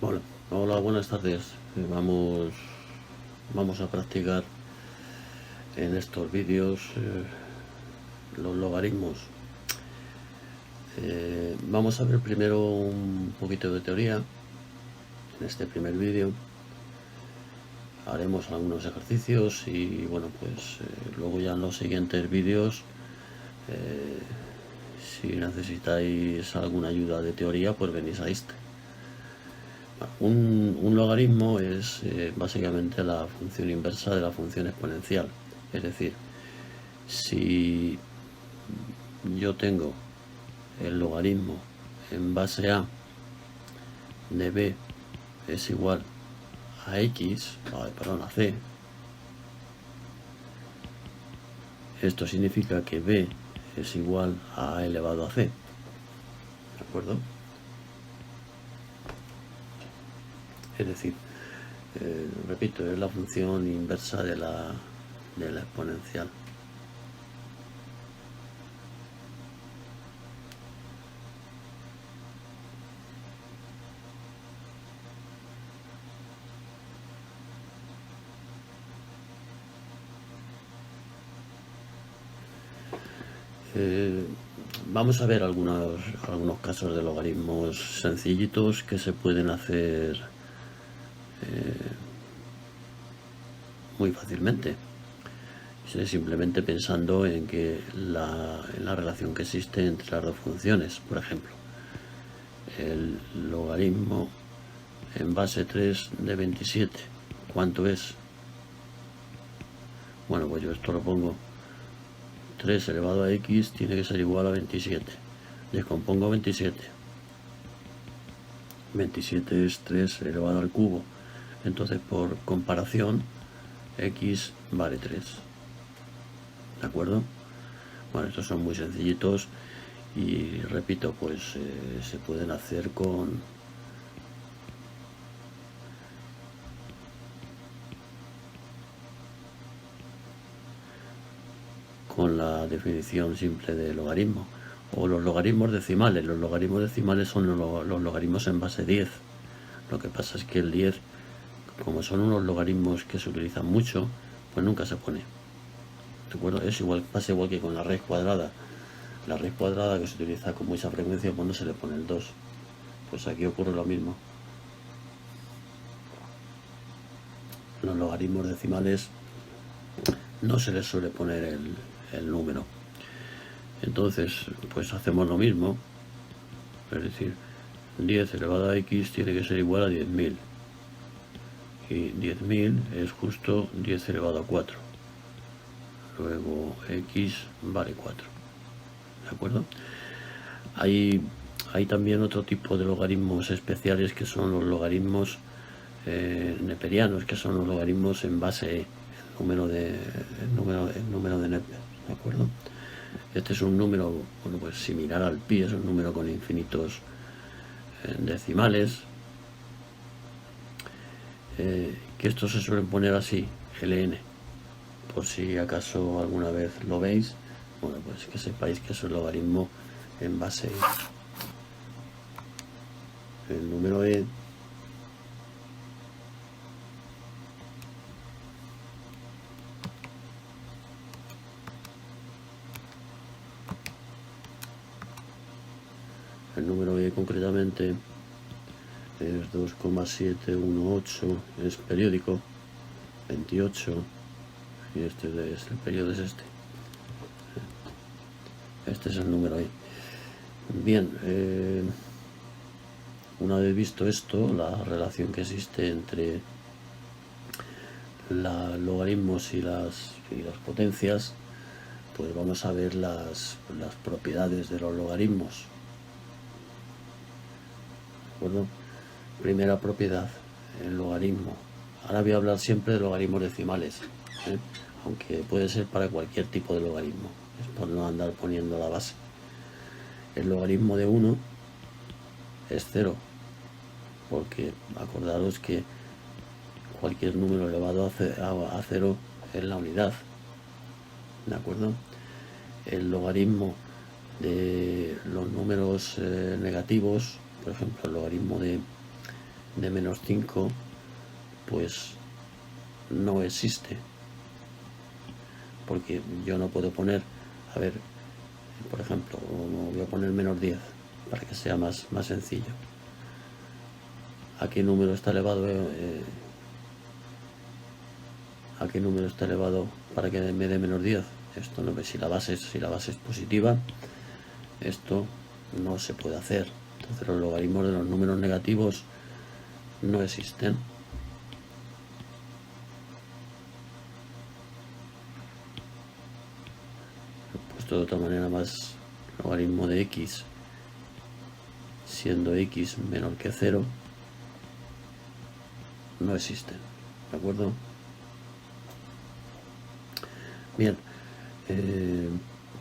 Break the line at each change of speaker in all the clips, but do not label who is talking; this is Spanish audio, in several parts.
Hola, hola, buenas tardes. Vamos a practicar en estos vídeos los logaritmos. Vamos a ver primero un poquito de teoría. En este primer vídeo haremos algunos ejercicios y bueno, pues luego ya en los siguientes vídeos, si necesitáis alguna ayuda de teoría, pues venís a este. Un logaritmo es básicamente la función inversa de la función exponencial. Es decir, si yo tengo el logaritmo en base a de b es igual a x, a c, esto significa que b es igual a a elevado a c. ¿De acuerdo? Es decir, repito, es la función inversa de la exponencial. Vamos a ver algunos casos de logaritmos sencillitos que se pueden hacer muy fácilmente, simplemente pensando en que en la relación que existe entre las dos funciones. Por ejemplo, el logaritmo en base 3 de 27, ¿cuánto es? Bueno, pues yo esto lo pongo 3 elevado a x tiene que ser igual a 27. Descompongo 27. 27 es 3 elevado al cubo. Entonces, por comparación, x vale 3. ¿De acuerdo? Bueno, estos son muy sencillitos y repito, pues se pueden hacer con la definición simple de logaritmo. O los logaritmos decimales. Los logaritmos decimales son los logaritmos en base 10. Lo que pasa es que el 10, como son unos logaritmos que se utilizan mucho, pues nunca se pone. ¿De acuerdo? Pasa igual que con la raíz cuadrada. La raíz cuadrada que se utiliza con mucha frecuencia, pues no se le pone el 2. Pues aquí ocurre lo mismo. Los logaritmos decimales no se les suele poner el número. Entonces, pues hacemos lo mismo. Es decir, 10 elevado a x tiene que ser igual a 10.000. Y 10.000 es justo 10 elevado a 4. Luego x vale 4. ¿De acuerdo? Hay también otro tipo de logaritmos especiales que son los logaritmos neperianos, que son los logaritmos en base E, el número de Neper. ¿De acuerdo? Este es un número, bueno, pues similar al pi, es un número con infinitos decimales, que estos se suelen poner así, ln, por si acaso alguna vez lo veis. Bueno, pues que sepáis que es un logaritmo en base el número e el número e concretamente es 2,718, es periódico, 28, y el periodo es este. Este es el número e. Bien, una vez visto esto, la relación que existe entre los logaritmos y las potencias, pues vamos a ver las propiedades de los logaritmos. ¿De acuerdo? Primera propiedad, el logaritmo. Ahora voy a hablar siempre de logaritmos decimales, aunque puede ser para cualquier tipo de logaritmo, es por no andar poniendo la base. El logaritmo de 1 es 0, porque acordaros que cualquier número elevado a 0 es la unidad. ¿De acuerdo? El logaritmo de los números negativos, por ejemplo, el logaritmo de de menos 5 pues no existe, porque yo no puedo poner, a ver, por ejemplo, voy a poner menos 10 para que sea más sencillo. ¿A qué número está elevado? ¿A qué número está elevado para que me dé menos 10? Esto no, si la base es positiva, esto no se puede hacer. Entonces los logaritmos de los números negativos no existen. Puesto de otra manera más, logaritmo de x siendo x menor que 0 no existen, ¿de acuerdo? Bien,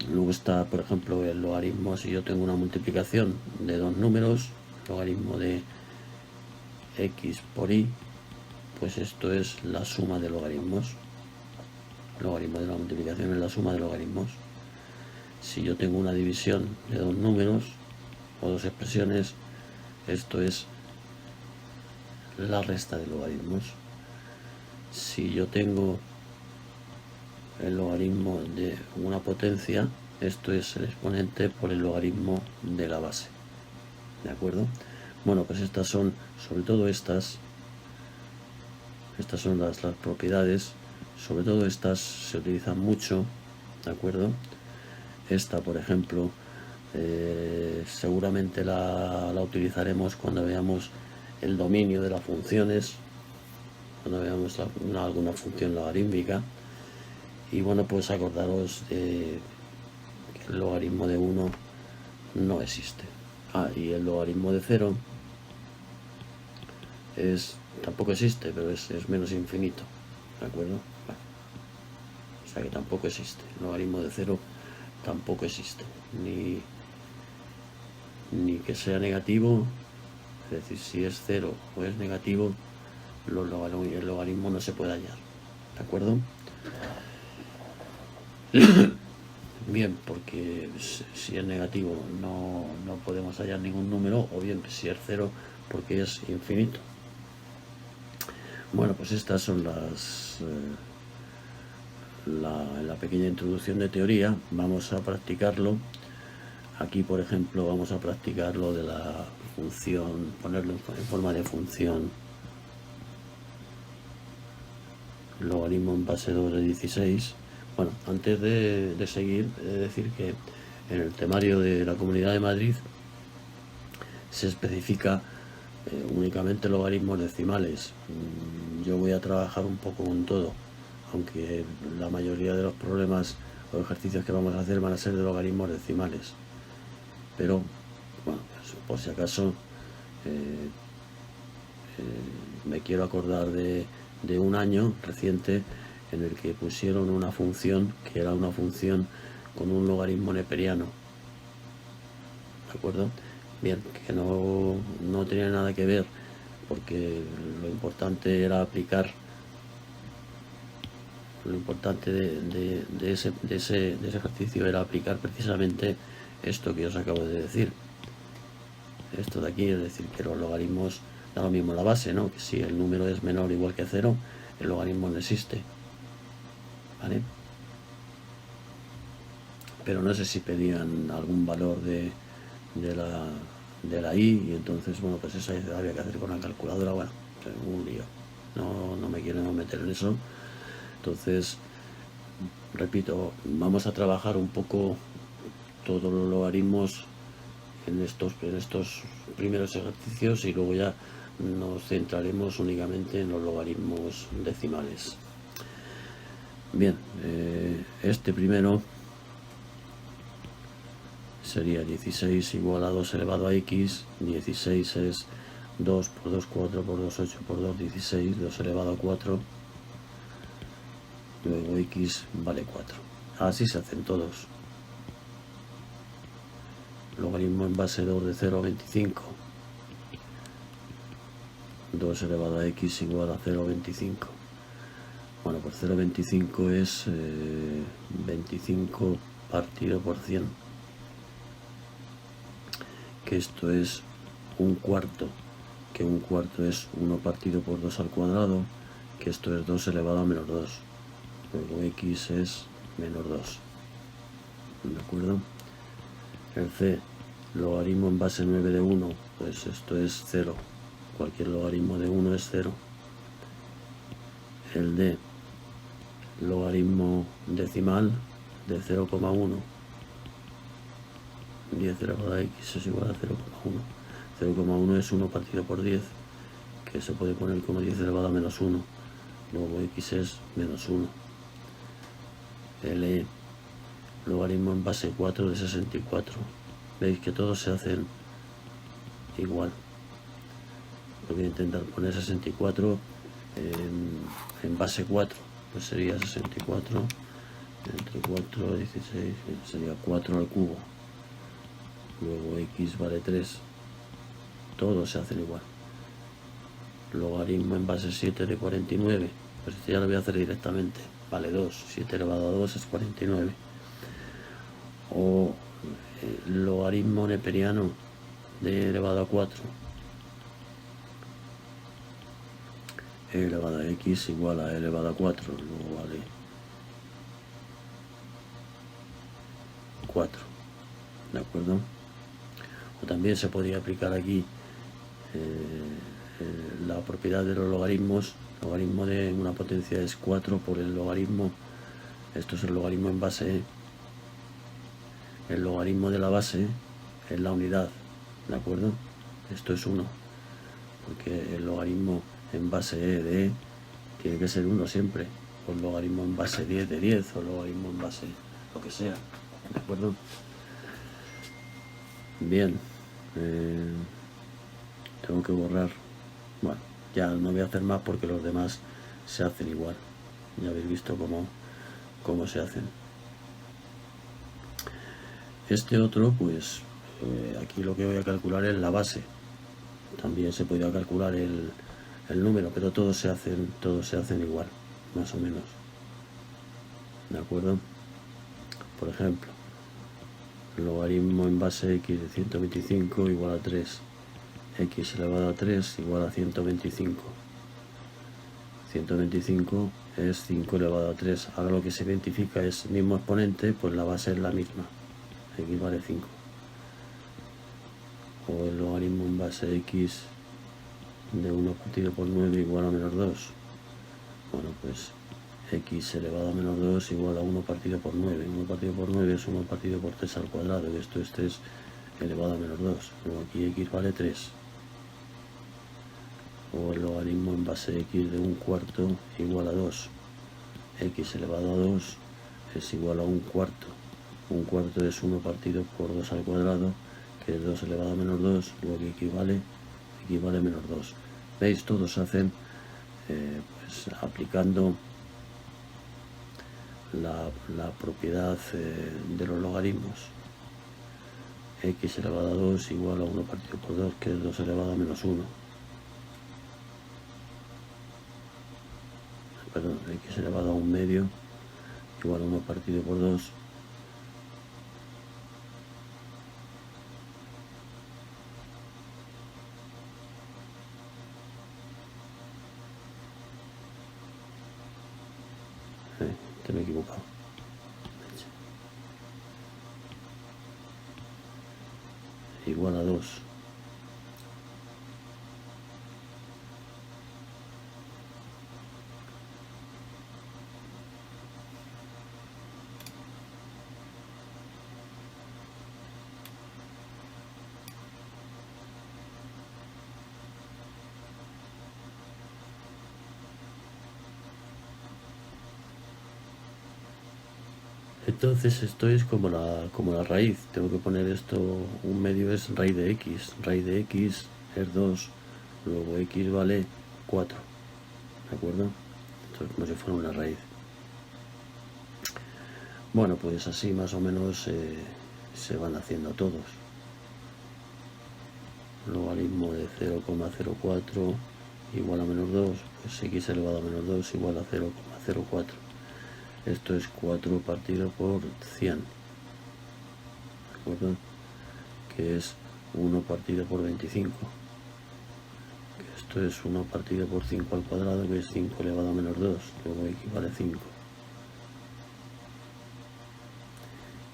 luego está, por ejemplo, el logaritmo. Si yo tengo una multiplicación de dos números, logaritmo de x por y, pues esto es la suma de logaritmos. El logaritmo de la multiplicación es la suma de logaritmos. Si yo tengo una división de dos números o dos expresiones, esto es la resta de logaritmos. Si yo tengo el logaritmo de una potencia, esto es el exponente por el logaritmo de la base, ¿de acuerdo? Bueno, pues estas son, sobre todo estas son las propiedades, sobre todo estas se utilizan mucho, ¿de acuerdo? Esta, por ejemplo, seguramente la utilizaremos cuando veamos el dominio de las funciones, cuando veamos alguna función logarítmica. Y bueno, pues acordaros de que el logaritmo de 1 no existe. Y el logaritmo de 0 tampoco existe, pero es menos infinito, ¿de acuerdo? Bueno, o sea que tampoco existe. El logaritmo de 0 tampoco existe. Ni que sea negativo, es decir, si es 0 o es negativo, el logaritmo no se puede hallar, ¿de acuerdo? Bien, porque si es negativo no podemos hallar ningún número, o bien si es 0 porque es infinito. Bueno, pues estas son la pequeña introducción de teoría. Vamos a practicarlo. Aquí, por ejemplo, vamos a practicar lo de la función, ponerlo en forma de función logaritmo en base 2 de 16. Bueno, antes de seguir, he de decir que en el temario de la Comunidad de Madrid se especifica únicamente logaritmos decimales. Yo voy a trabajar un poco con todo, aunque la mayoría de los problemas o ejercicios que vamos a hacer van a ser de logaritmos decimales. Pero, bueno, pues, por si acaso, me quiero acordar de un año reciente en el que pusieron una función que era una función con un logaritmo neperiano, ¿de acuerdo? Bien, que no tenía nada que ver, porque lo importante era aplicar, lo importante de ese ejercicio era aplicar precisamente esto que os acabo de decir, esto de aquí, es decir, que los logaritmos da lo mismo la base, ¿no? Que si el número es menor o igual que 0, el logaritmo no existe, ¿vale? Pero no sé si pedían algún valor de la i, y entonces, bueno, pues eso había que hacer con la calculadora. Bueno, un lío, no me quiero meter en eso. Entonces, repito, vamos a trabajar un poco todos los logaritmos en estos primeros ejercicios, y luego ya nos centraremos únicamente en los logaritmos decimales. Bien, este primero sería 16 igual a 2 elevado a x. 16 es 2 por 2, 4 por 2, 8 por 2, 16, 2 elevado a 4. Luego x vale 4. Así se hacen todos. Logaritmo en base 2 de 0 a 25. 2 elevado a x igual a 0,25. Bueno, pues 0,25 es 25 partido por 100. Que esto es un cuarto que un cuarto es 1 partido por 2 al cuadrado, que esto es 2 elevado a menos 2. Luego x es menos 2. ¿De acuerdo? El c, logaritmo en base 9 de 1, pues esto es 0. Cualquier logaritmo de 1 es 0. El d, logaritmo decimal de 0,1. 10 elevado a x es igual a 0,1. 0,1 es 1 partido por 10, que se puede poner como 10 elevado a menos 1. Luego x es menos 1. Le, logaritmo en base 4 de 64. Veis que todos se hacen igual. Voy a intentar poner 64 en base 4. Pues sería 64 entre 4, 16, sería 4 al cubo. Luego x vale 3. Todos se hacen igual. Logaritmo en base 7 de 49. Pues este ya lo voy a hacer directamente. Vale 2. 7 elevado a 2 es 49. O logaritmo neperiano de elevado a 4. E elevado a x igual a e elevado a 4. Luego vale 4. ¿De acuerdo? O también se podría aplicar aquí la propiedad de los logaritmos. El logaritmo de una potencia es 4 por el logaritmo. Esto es el logaritmo en base e. El logaritmo de la base es la unidad. ¿De acuerdo? Esto es 1. Porque el logaritmo en base e de e tiene que ser 1 siempre. O el logaritmo en base 10 de 10. O el logaritmo en base lo que sea. ¿De acuerdo? Bien. Tengo que borrar. Bueno, ya no voy a hacer más porque los demás se hacen igual. Ya habéis visto cómo se hacen. Este otro, pues aquí lo que voy a calcular es la base. También se podría calcular el número, pero todos se hacen igual, más o menos. ¿De acuerdo? Por ejemplo, logaritmo en base x de 125 igual a 3. X elevado a 3 igual a 125. 125 es 5 elevado a 3. Ahora lo que se identifica es el mismo exponente, pues la base es la misma. X vale 5. O el logaritmo en base x de 1 partido por 9 igual a menos 2. Bueno, pues x elevado a menos 2 igual a 1 partido por 9. 1 partido por 9 es 1 partido por 3 al cuadrado. Y esto es 3 elevado a menos 2. Luego aquí x vale 3. O el logaritmo en base x de 1 cuarto igual a 2. X elevado a 2 es igual a 1 cuarto. 1 cuarto es 1 partido por 2 al cuadrado, que es 2 elevado a menos 2, luego que equivale menos 2. ¿Veis? Todos hacen pues aplicando la propiedad de los logaritmos. X elevado a 2 igual a 1 partido por 2, que es 2 elevado a menos 1. Perdón, x elevado a 1 medio igual a 1 partido por 2. Me he equivocado. Igual a 2. Entonces esto es como la raíz. Tengo que poner esto, un medio es raíz de x. Raíz de x es 2. Luego x vale 4. ¿De acuerdo? Esto es como si fuera una raíz. Bueno, pues así más o menos se van haciendo todos. Logaritmo de 0,04 igual a menos 2. Pues x elevado a menos 2 igual a 0,04. Esto es 4 partido por 100, ¿de acuerdo? Que es 1 partido por 25. Esto es 1 partido por 5 al cuadrado, que es 5 elevado a menos 2, luego equivale a 5.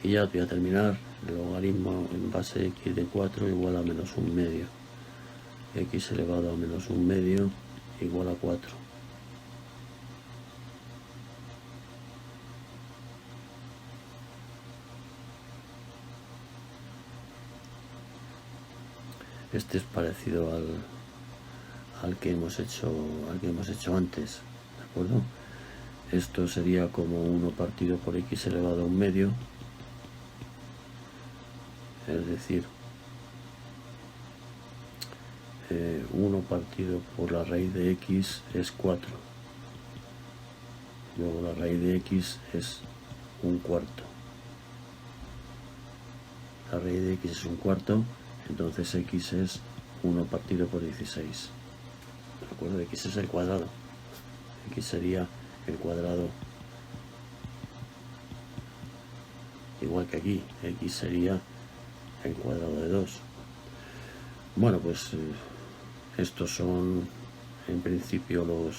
Y ya voy a terminar. El logaritmo en base de x de 4 igual a menos 1/2. X elevado a menos 1/2 igual a 4. Este es parecido al que hemos hecho antes, ¿de acuerdo? Esto sería como 1 partido por x elevado a 1/2, es decir, 1 partido por la raíz de x es 4. Luego la raíz de x es 1/4. La raíz de x es 1/4, entonces x es 1 partido por 16. ¿De acuerdo? X es el cuadrado. X sería el cuadrado, igual que aquí, x sería el cuadrado de 2. Bueno, pues estos son en principio los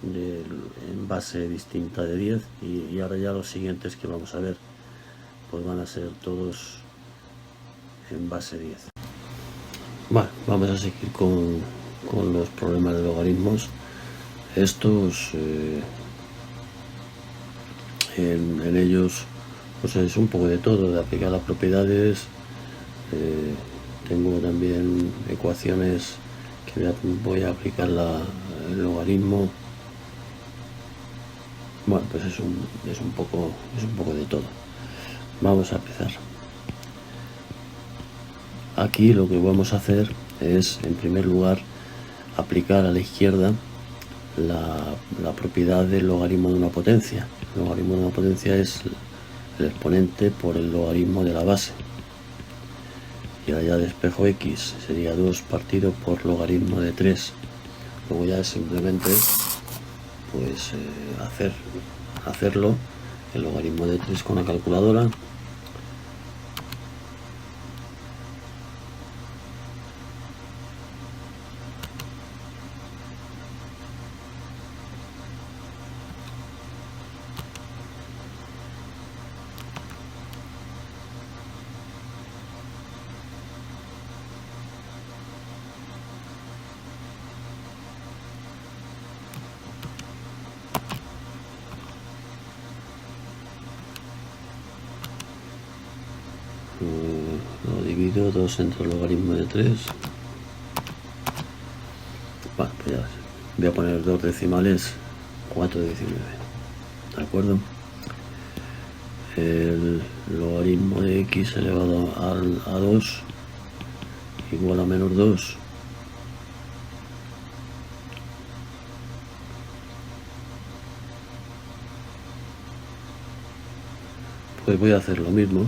en base distinta de 10, y ahora ya los siguientes que vamos a ver pues van a ser todos en base 10. Bueno, vamos a seguir con los problemas de logaritmos. Estos en ellos pues es un poco de todo, de aplicar las propiedades. Tengo también ecuaciones que voy a aplicar el logaritmo. Bueno, pues es un poco de todo. Vamos a empezar. Aquí lo que vamos a hacer es, en primer lugar, aplicar a la izquierda la propiedad del logaritmo de una potencia. El logaritmo de una potencia es el exponente por el logaritmo de la base. Y ahora ya despejo x sería 2 partido por logaritmo de 3. Luego ya es simplemente pues hacerlo, el logaritmo de 3 con la calculadora. Lo divido 2 entre el logaritmo de 3. Bueno, pues ya voy a poner 2 decimales, 4/19. ¿De acuerdo? El logaritmo de x elevado a 2 igual a menos 2. Pues voy a hacer lo mismo.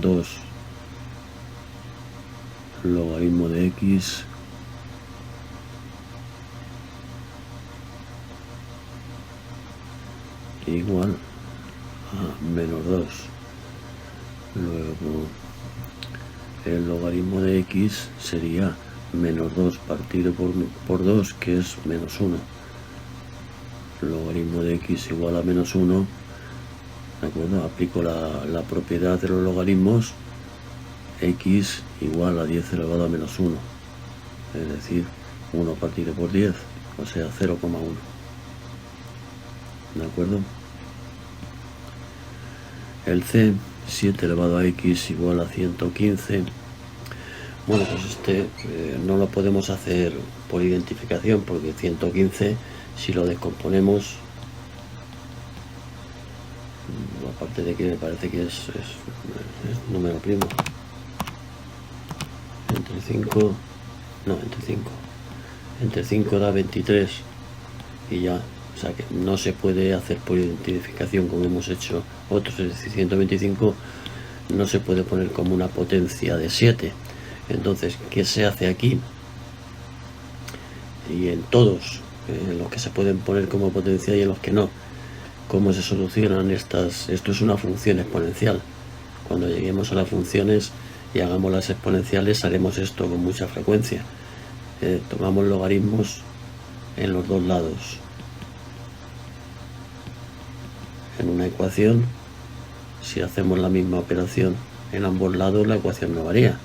2 logaritmo de x igual a menos 2. Luego el logaritmo de x sería menos 2 partido por 2, que es menos 1. Logaritmo de x igual a menos 1. ¿De acuerdo? Aplico la propiedad de los logaritmos. X igual a 10 elevado a menos 1, es decir, 1 partido por 10, o sea 0,1. ¿De acuerdo? El c, 7 elevado a x igual a 115. Bueno, pues este no lo podemos hacer por identificación, porque 115, si lo descomponemos, aparte de que me parece que es número primo, entre 5 da 23, y ya, o sea que no se puede hacer por identificación como hemos hecho otros. Es decir, 125 no se puede poner como una potencia de 7. Entonces, ¿qué se hace aquí? Y en todos, en los que se pueden poner como potencia y en los que no. ¿Cómo se solucionan estas? Esto es una función exponencial. Cuando lleguemos a las funciones y hagamos las exponenciales, haremos esto con mucha frecuencia. Tomamos logaritmos en los dos lados. En una ecuación, si hacemos la misma operación en ambos lados, la ecuación no varía.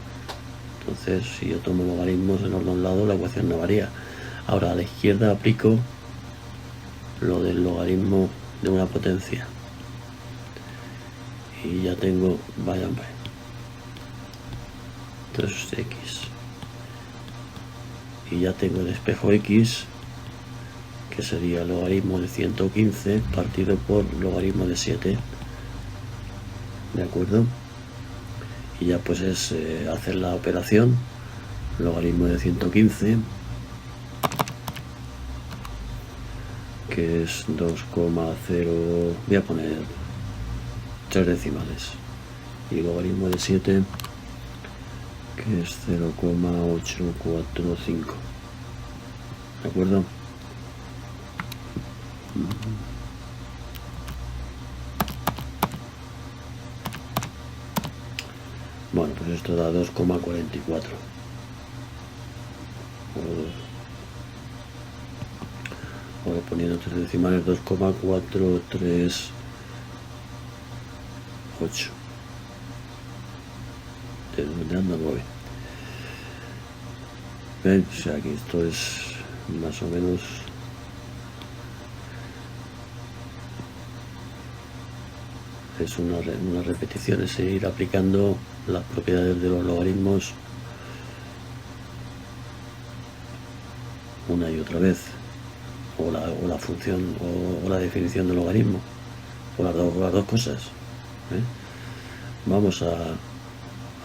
Entonces, si yo tomo logaritmos en los dos lados, la ecuación no varía. Ahora, a la izquierda aplico lo del logaritmo de una potencia. Y ya tengo, vaya hombre, 3x. Y ya tengo el espejo x, que sería logaritmo de 115 partido por logaritmo de 7. ¿De acuerdo? Y ya pues es hacer la operación, logaritmo de 115, que es 2,0, voy a poner 3 decimales, y logaritmo de 7, que es 0,845. ¿De acuerdo? Bueno, pues esto da 2,44. Ahora poniendo 3 decimales, 2,438. Dando 9. ¿Veis? O sea, que esto es más o menos... es unas repeticiones, ir aplicando las propiedades de los logaritmos una y otra vez, o la función o la definición del logaritmo, o las dos cosas. Vamos a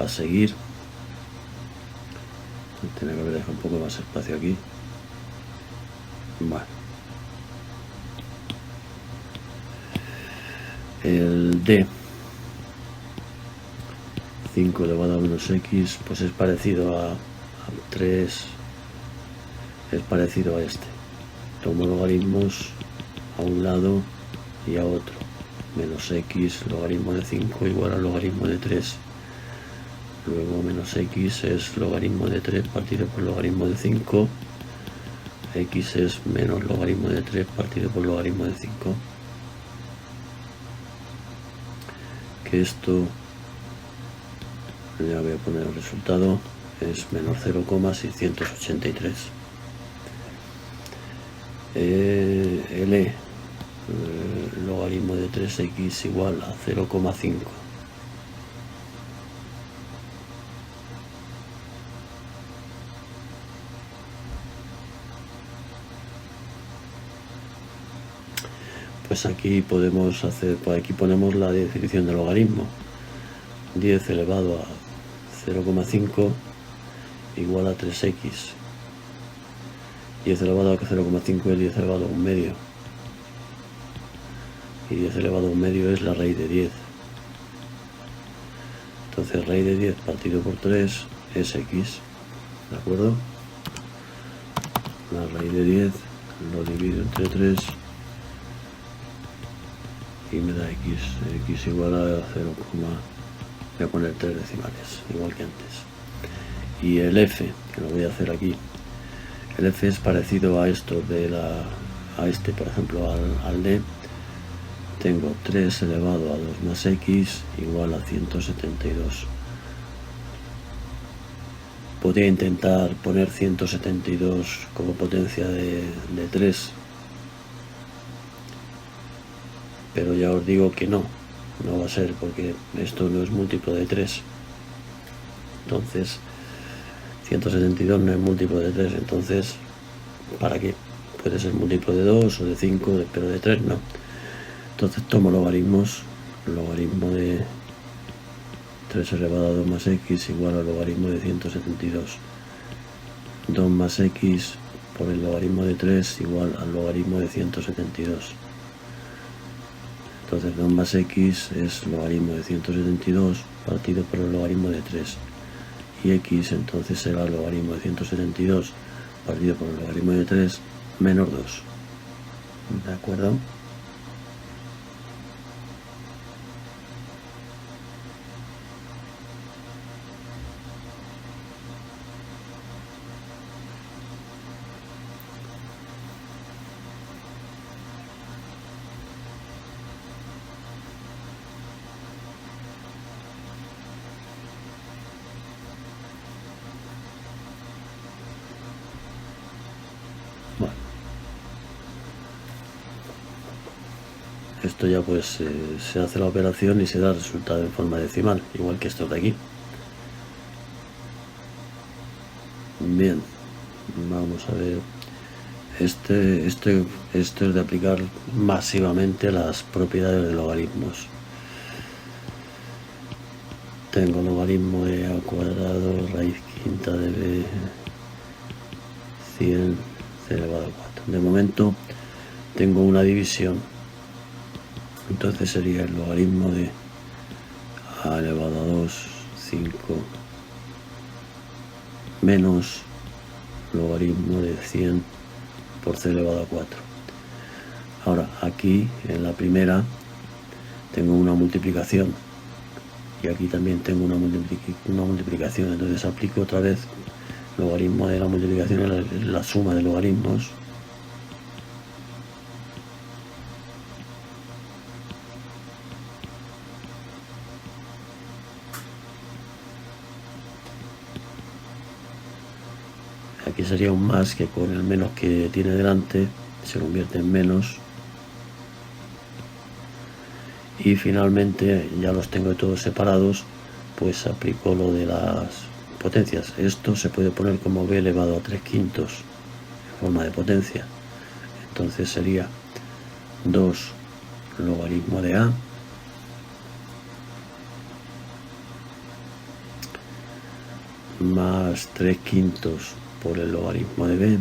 seguir. Tiene que haber dejado un poco más espacio aquí. Bueno, el d 5 elevado a menos x, pues es parecido a 3, es parecido a este. Tomo logaritmos a un lado y a otro. Menos x, logaritmo de 5 igual a logaritmo de 3. Luego menos x es logaritmo de 3 partido por logaritmo de 5. X es menos logaritmo de 3 partido por logaritmo de 5. Que esto, ya voy a poner el resultado, es menos 0,683. L, logaritmo de 3x igual a 0,5. Pues aquí podemos hacer, pues aquí ponemos la definición del logaritmo. 10 elevado a 0,5 igual a 3x. 10 elevado a 0,5 es 10 elevado a 1 medio. Y 10 elevado a 1 medio es la raíz de 10. Entonces raíz de 10 partido por 3 es x. ¿De acuerdo? La raíz de 10 lo divido entre 3 y me da x igual a 0, voy a poner 3 decimales, igual que antes. Y el f, que lo voy a hacer aquí, el f es parecido a esto a este, por ejemplo, al d. Tengo 3 elevado a 2 más x igual a 172. Podría intentar poner 172 como potencia de 3, pero ya os digo que no va a ser, porque esto no es múltiplo de 3. Entonces 172 no es múltiplo de 3, entonces ¿para qué? Puede ser múltiplo de 2 o de 5, pero de 3 no. Entonces tomo logaritmos, logaritmo de 3 elevado a 2 más x igual al logaritmo de 172. 2 más x por el logaritmo de 3 igual al logaritmo de 172. Entonces 2 más x es logaritmo de 172 partido por el logaritmo de 3. Y x entonces será el logaritmo de 172 partido por el logaritmo de 3 menos 2. ¿De acuerdo? esto ya pues se hace la operación y se da el resultado en forma decimal, igual que esto de aquí. Bien, vamos a ver. Esto es de aplicar masivamente las propiedades de logaritmos. Tengo logaritmo de a cuadrado, raíz quinta de b, 100 c elevado a 4. De momento tengo una división, entonces sería el logaritmo de a elevado a 2, 5, menos logaritmo de 100 por c elevado a 4. Ahora aquí en la primera tengo una multiplicación y aquí también tengo una multiplicación, entonces aplico otra vez logaritmo de la multiplicación en la suma de logaritmos. Aquí sería un más que con el menos que tiene delante se convierte en menos. Y finalmente, ya los tengo todos separados, pues aplico lo de las potencias. Esto se puede poner como b elevado a 3/5 en forma de potencia. Entonces sería 2 logaritmo de a más 3/5 por el logaritmo de b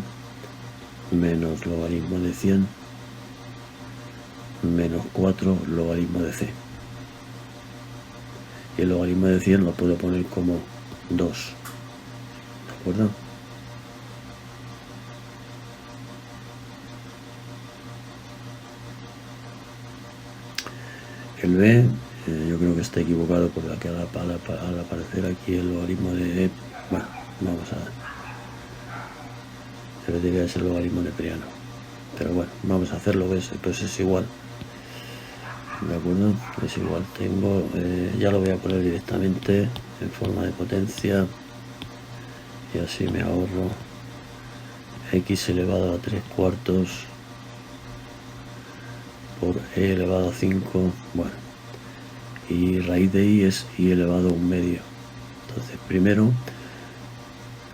menos logaritmo de 100 menos 4 logaritmo de c. Y el logaritmo de 100 lo puedo poner como 2. ¿De acuerdo? El b, yo creo que está equivocado porque al aparecer aquí el logaritmo de e, bueno, vamos a ver, debería ser el logaritmo neperiano, pero bueno, vamos a hacerlo, pues es igual. ¿De acuerdo? Es igual, tengo, ya lo voy a poner directamente en forma de potencia y así me ahorro x elevado a 3/4 por e elevado a 5, bueno, y raíz de i es i elevado a 1/2. Entonces primero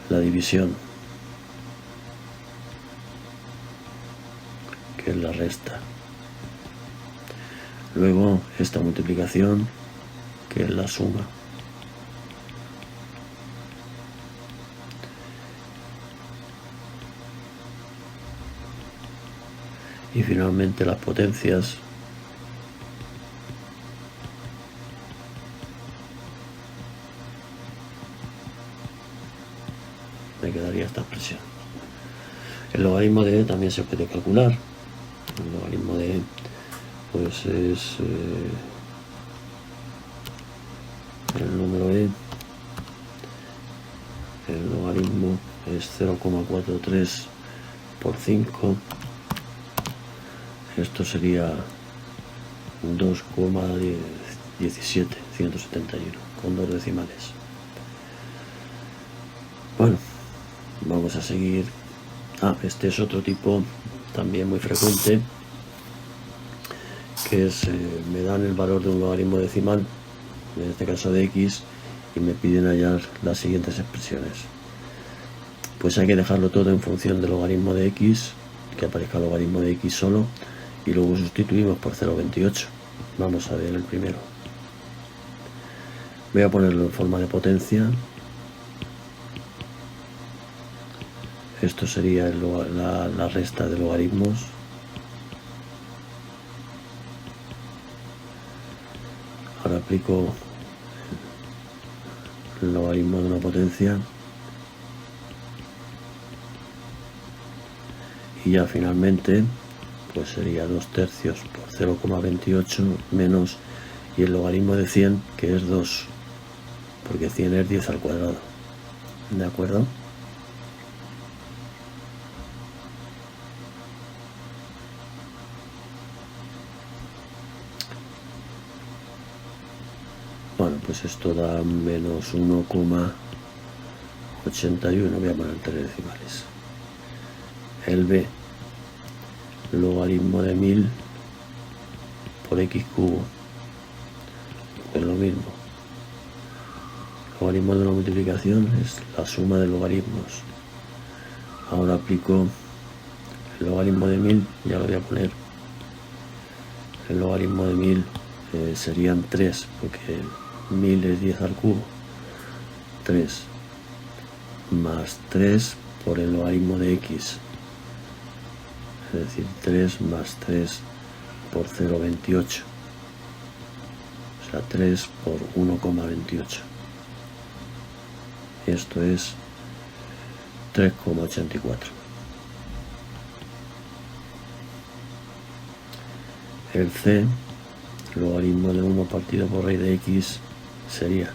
la división, que es la resta. Luego esta multiplicación, que es la suma. Y finalmente las potencias, me quedaría esta expresión. El logaritmo de e también se puede calcular. El logaritmo de e pues es el número e, el logaritmo es 0,43 por 5, esto sería 2,17, 171, con 2 decimales. Bueno, vamos a seguir. Este es otro tipo también muy frecuente, que es, me dan el valor de un logaritmo decimal, en este caso de x, y me piden hallar las siguientes expresiones. Pues hay que dejarlo todo en función del logaritmo de x, que aparezca el logaritmo de x solo, y luego sustituimos por 0,28. Vamos a ver el primero. Voy a ponerlo en forma de potencia. Esto sería la resta de logaritmos. Ahora aplico el logaritmo de una potencia. Y ya finalmente, pues sería 2/3 por 0,28 menos, y el logaritmo de 100, que es 2, porque 100 es 10 al cuadrado. ¿De acuerdo? Bueno, pues esto da menos 1,81, voy a poner 3 decimales. El b, logaritmo de 1000 por x cubo, es lo mismo. El logaritmo de una multiplicación es la suma de logaritmos. Ahora aplico el logaritmo de 1000, ya lo voy a poner. El logaritmo de 1000 serían 3, porque 1000 es 10 al cubo. 3 más 3 por el logaritmo de x, es decir, 3 más 3 por 0,28, o sea, 3 por 1,28. Esto es 3,84. El c, logaritmo de 1 partido por raíz de x, sería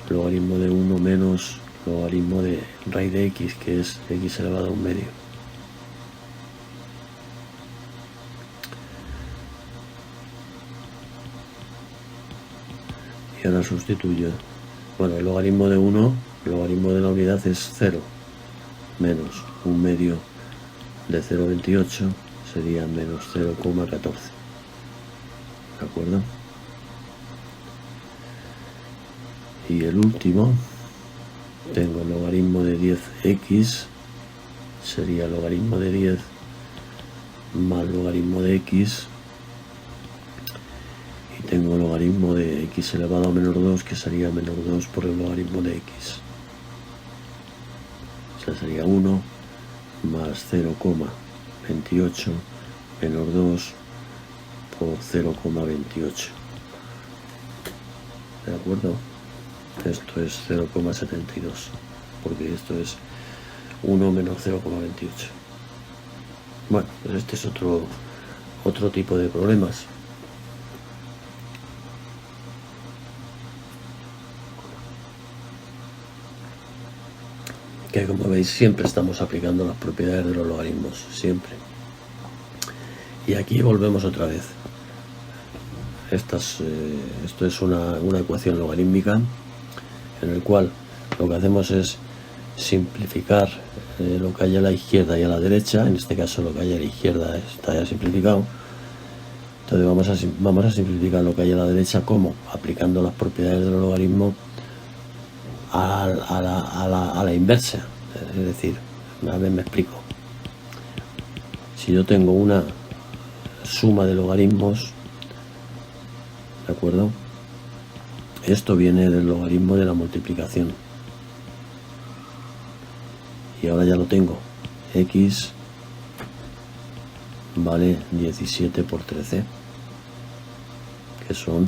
logaritmo de 1 menos logaritmo de raíz de x, que es x elevado a 1/2. Y ahora sustituyo. Bueno, el logaritmo de 1, el logaritmo de la unidad es 0, menos 1/2 de 0,28 sería menos 0,14. ¿De acuerdo? Y el último, tengo el logaritmo de 10x, sería logaritmo de 10 más logaritmo de x, y tengo el logaritmo de x elevado a menos 2, que sería menos 2 por el logaritmo de x. O sea, sería 1 más 0,28 menos 2 por 0,28. ¿De acuerdo? Esto es 0,72, porque esto es 1 menos 0,28. Bueno, pues este es otro tipo de problemas. Que, como veis, siempre estamos aplicando las propiedades de los logaritmos, siempre. Y aquí volvemos otra vez. Esto es una ecuación logarítmica, en el cual lo que hacemos es simplificar lo que hay a la izquierda y a la derecha. En este caso lo que hay a la izquierda está ya simplificado. Entonces vamos a simplificar lo que hay a la derecha, como aplicando las propiedades del logaritmo a la inversa. Es decir, a ver, me explico. Si yo tengo una suma de logaritmos, ¿de acuerdo? Esto viene del logaritmo de la multiplicación. Y ahora ya lo tengo. X vale 17 por 13, que son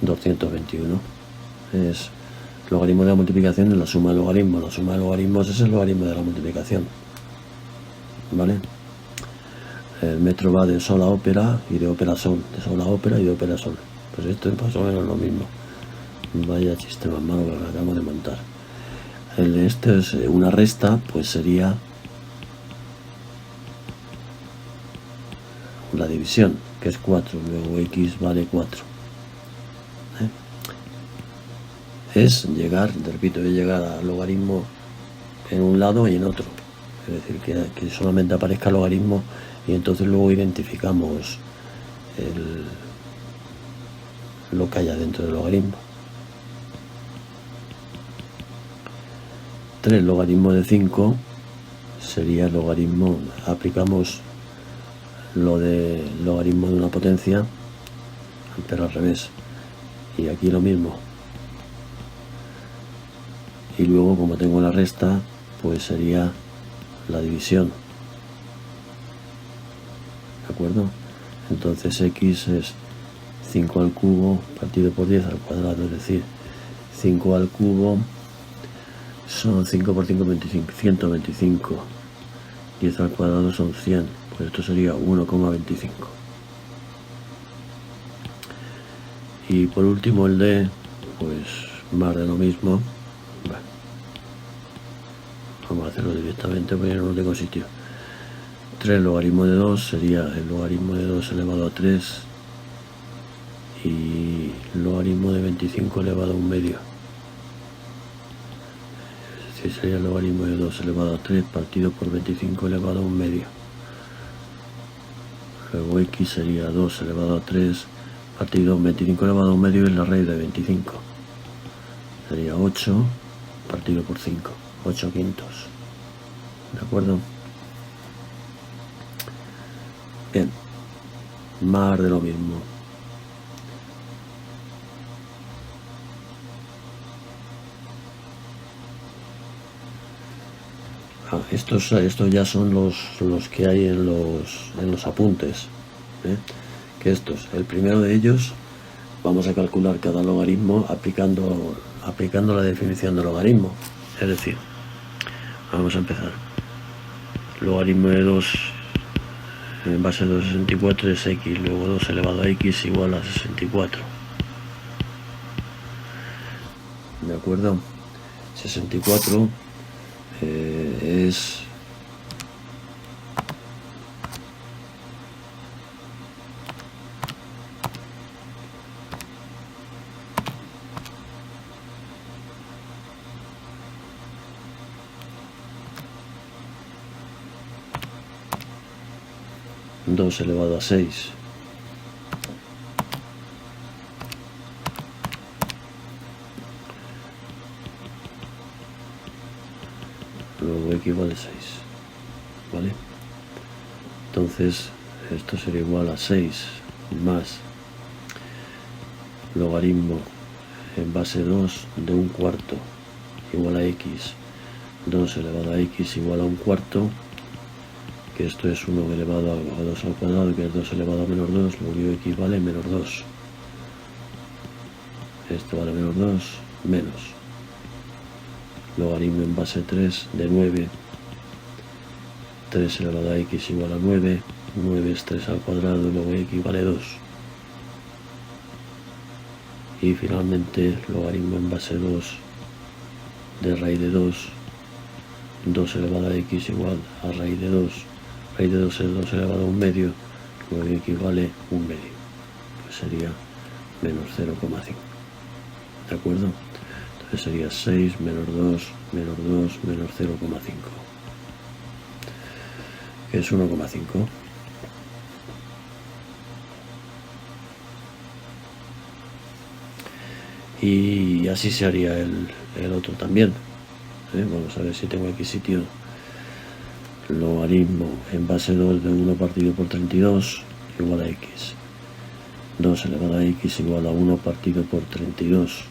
221. Es logaritmo de la multiplicación, es la suma de logaritmos. La suma de logaritmos es el logaritmo de la multiplicación. ¿Vale? El metro va de sol a ópera y de ópera a sol, de sol a ópera y de ópera a sol. Pues esto es más o menos lo mismo. Vaya chiste más malo que acabamos de montar. Este es una resta, pues sería la división, que es 4, luego x vale 4. Es llegar, repito, es llegar al logaritmo en un lado y en otro. Es decir, que solamente aparezca el logaritmo, y entonces luego identificamos lo que haya dentro del logaritmo. 3 logaritmo de 5 sería el logaritmo, aplicamos lo de logaritmo de una potencia, pero al revés, y aquí lo mismo. Y luego, como tengo la resta, pues sería la división. ¿De acuerdo? Entonces x es 5 al cubo partido por 10 al cuadrado, es decir, 5 al cubo son 5 por 5, 25, 125. 10 al cuadrado son 100, pues esto sería 1,25. Y por último el d, pues más de lo mismo. Bueno, vamos a hacerlo directamente porque no tengo sitio. 3 logaritmo de 2 sería el logaritmo de 2 elevado a 3, y logaritmo de 25 elevado a 1/2. Es decir, sería el logaritmo de 2 elevado a 3 partido por 25 elevado a 1/2. luego x sería 2 elevado a 3 partido 25 elevado a un medio es la raíz de 25. Sería 8 partido por 5, 8 quintos. ¿De acuerdo? Bien, más de lo mismo. Estos ya son los que hay en los apuntes, ¿eh? Que estos, el primero de ellos, vamos a calcular cada logaritmo aplicando la definición de logaritmo. Es decir, vamos a empezar. Logaritmo de 2 en base de 64 es x, luego 2 elevado a x igual a 64. ¿De acuerdo? 64 es 2 elevado a 6. Luego x vale 6. ¿Vale? Entonces, esto sería igual a 6 más logaritmo en base 2 de un cuarto igual a x. 2 elevado a x igual a un cuarto, que esto es 1 elevado a 2 al cuadrado, que es 2 elevado a menos 2, luego x vale menos 2. Esto vale menos 2, menos logaritmo en base 3 de 9, 3 elevado a x igual a 9, 9 es 3 al cuadrado, luego x vale 2. Y finalmente logaritmo en base 2 de raíz de 2, 2 elevado a x igual a raíz de 2, raíz de 2 es 2 elevado a un medio, luego x vale un medio, pues sería menos 0,5. ¿De acuerdo? Entonces sería 6 menos 2 menos 2 menos 0,5, que es 1,5. Y así se haría el otro también. Vamos a ver si tengo aquí sitio. Logaritmo en base 2 de 1 partido por 32 igual a x. 2 elevado a x igual a 1 partido por 32,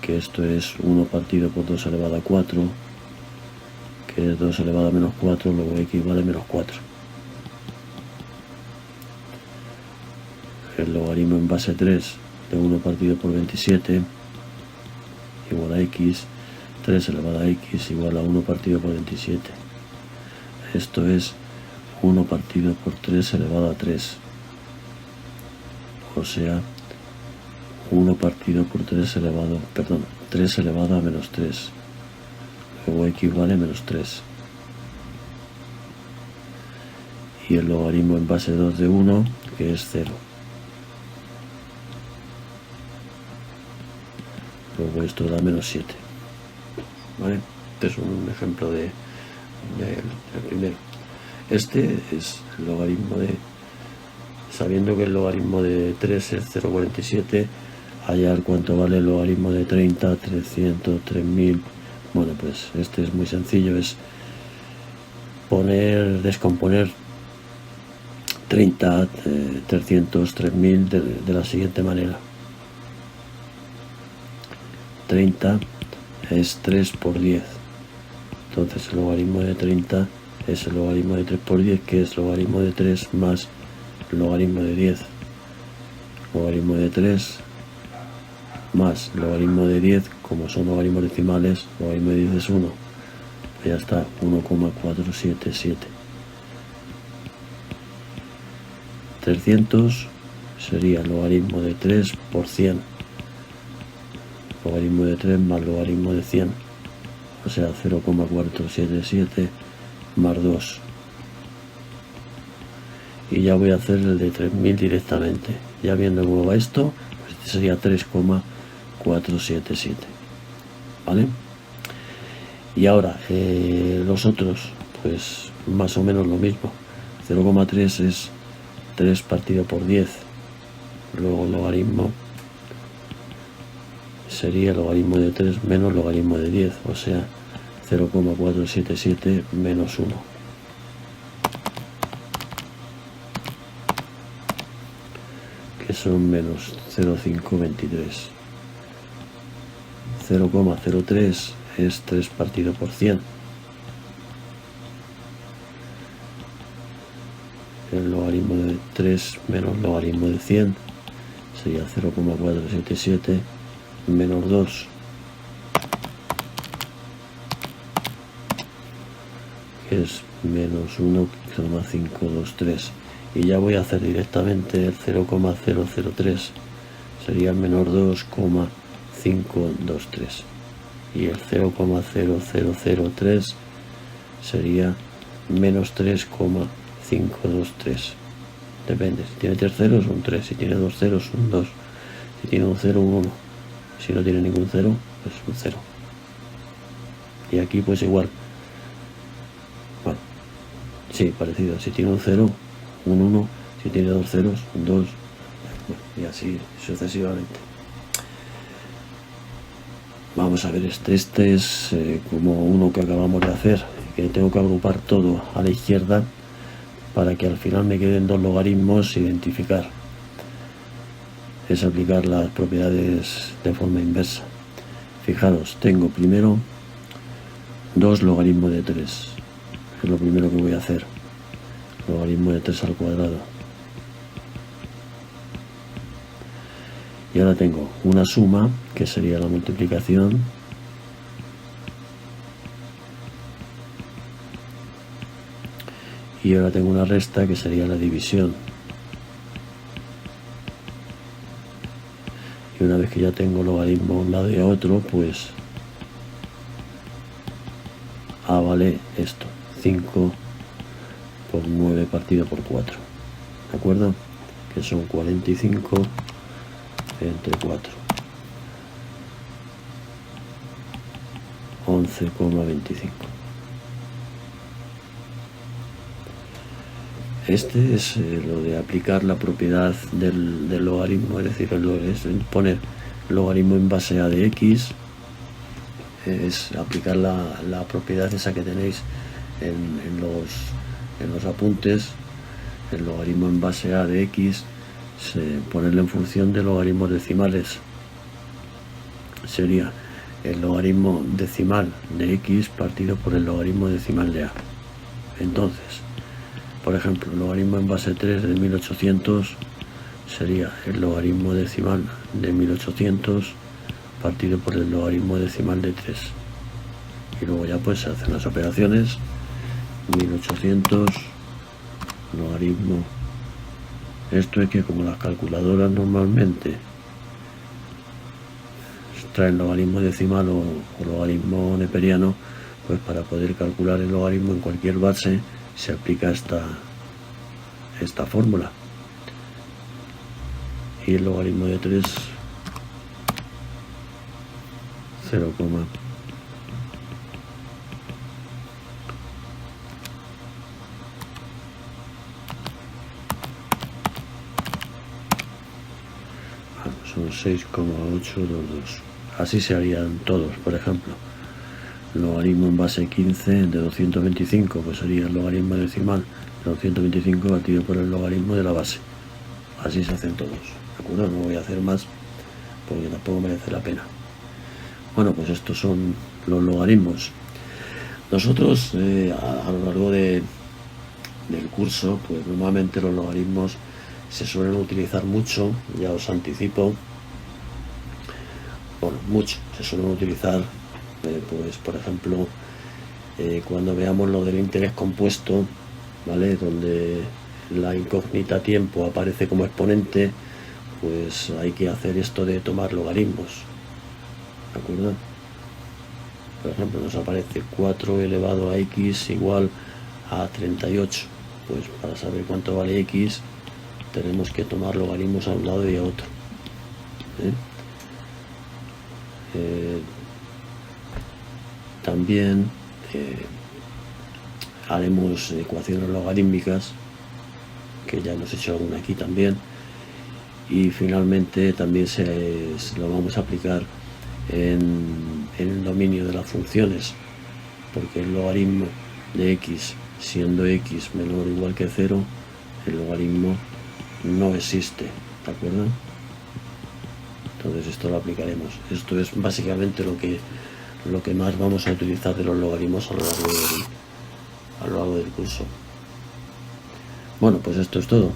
que esto es 1 partido por 2 elevado a 4, que es 2 elevado a menos 4, luego x vale menos 4. El logaritmo en base 3 de 1 partido por 27 igual a x. 3 elevado a x igual a 1 partido por 27. Esto es 1 partido por 3 elevado a 3. O sea, 1 partido por 3 elevado, 3 elevado a menos 3. Luego x vale menos 3. Y el logaritmo en base 2 de 1, que es 0. Luego esto da menos 7. ¿Vale? Este es un ejemplo del primero. Este es el logaritmo de, sabiendo que el logaritmo de 3 es 0,47, hallar cuánto vale el logaritmo de 30, 300, 3000. Bueno, pues este es muy sencillo, es descomponer 30, 300, 3000 de la siguiente manera. 30 es 3 por 10. Entonces el logaritmo de 30 es el logaritmo de 3 por 10, que es logaritmo de 3 más logaritmo de 10. Logaritmo de 3 más logaritmo de 10, como son logaritmos decimales, logaritmo de 10 es 1. Pues ya está, 1,477. 300 sería logaritmo de 3 por 100. Logaritmo de 3 más logaritmo de 100, o sea 0,477 más 2. Y ya voy a hacer el de 3000 directamente. Ya viendo cómo va esto, pues este sería 3,477. ¿Vale? Y ahora, los otros, pues más o menos lo mismo. 0,3 es 3 partido por 10, luego logaritmo sería logaritmo de 3 menos logaritmo de 10, o sea 0,477 menos 1. Que son menos 0,523. 0,03 es 3 partido por 100. El logaritmo de 3 menos logaritmo de 100 sería 0,477 menos 2, que es menos 1,523. Y ya voy a hacer directamente el 0,003, sería menos 2,523. Y el 0,0003 sería menos 3,523. Depende, si tiene 3 ceros un 3, si tiene 2 ceros un 2, si tiene un 0 un 1, si no tiene ningún 0 pues un 0. Y aquí pues igual, bueno, sí, parecido, si tiene un 0 un 1, si tiene 2 ceros un 2, bueno, y así sucesivamente. Vamos a ver, este es como uno que acabamos de hacer, que tengo que agrupar todo a la izquierda para que al final me queden 2 logaritmos identificar. Es aplicar las propiedades de forma inversa. Fijaros, tengo primero 2 logaritmos de 3, es lo primero que voy a hacer. Logaritmo de 3 al cuadrado. Y ahora tengo una suma, que sería la multiplicación, y ahora tengo una resta, que sería la división. Y una vez que ya tengo logaritmo a un lado y a otro, pues vale esto, 5 por 9 partido por 4, ¿de acuerdo? Que son 45 entre 4, 11,25. Este es lo de aplicar la propiedad del logaritmo, es decir, es poner logaritmo en base a de x, es aplicar la propiedad esa que tenéis en los apuntes, el logaritmo en base a de x, ponerlo en función de logaritmos decimales. Sería el logaritmo decimal de x partido por el logaritmo decimal de a. Entonces, por ejemplo, el logaritmo en base 3 de 1800 sería el logaritmo decimal de 1800 partido por el logaritmo decimal de 3. Y luego ya pues se hacen las operaciones. 1800 logaritmo. Esto es que como las calculadoras normalmente traen logaritmo decimal o logaritmo neperiano, pues para poder calcular el logaritmo en cualquier base se aplica esta fórmula. Y el logaritmo de 3, 0, son 6,822. Así se harían todos. Por ejemplo, el logaritmo en base 15 de 225, pues sería el logaritmo decimal de 225 batido por el logaritmo de la base. Así se hacen todos, ¿de acuerdo? No voy a hacer más porque tampoco merece la pena. Bueno, pues estos son los logaritmos. Nosotros a lo largo del curso, pues normalmente los logaritmos se suelen utilizar mucho, ya os anticipo. Bueno, mucho, se suelen utilizar, pues por ejemplo, cuando veamos lo del interés compuesto, ¿vale? Donde la incógnita tiempo aparece como exponente, pues hay que hacer esto de tomar logaritmos, ¿de acuerdo? Por ejemplo, nos aparece 4 elevado a x igual a 38. Pues para saber cuánto vale x, tenemos que tomar logaritmos a un lado y a otro. También haremos ecuaciones logarítmicas, que ya hemos hecho alguna aquí también. Y finalmente también lo vamos a aplicar en el dominio de las funciones, porque el logaritmo de x, siendo x menor o igual que 0, el logaritmo no existe, ¿de acuerdo? Entonces esto lo aplicaremos. Esto es básicamente lo que más vamos a utilizar de los logaritmos a lo largo del curso. Bueno, pues esto es todo.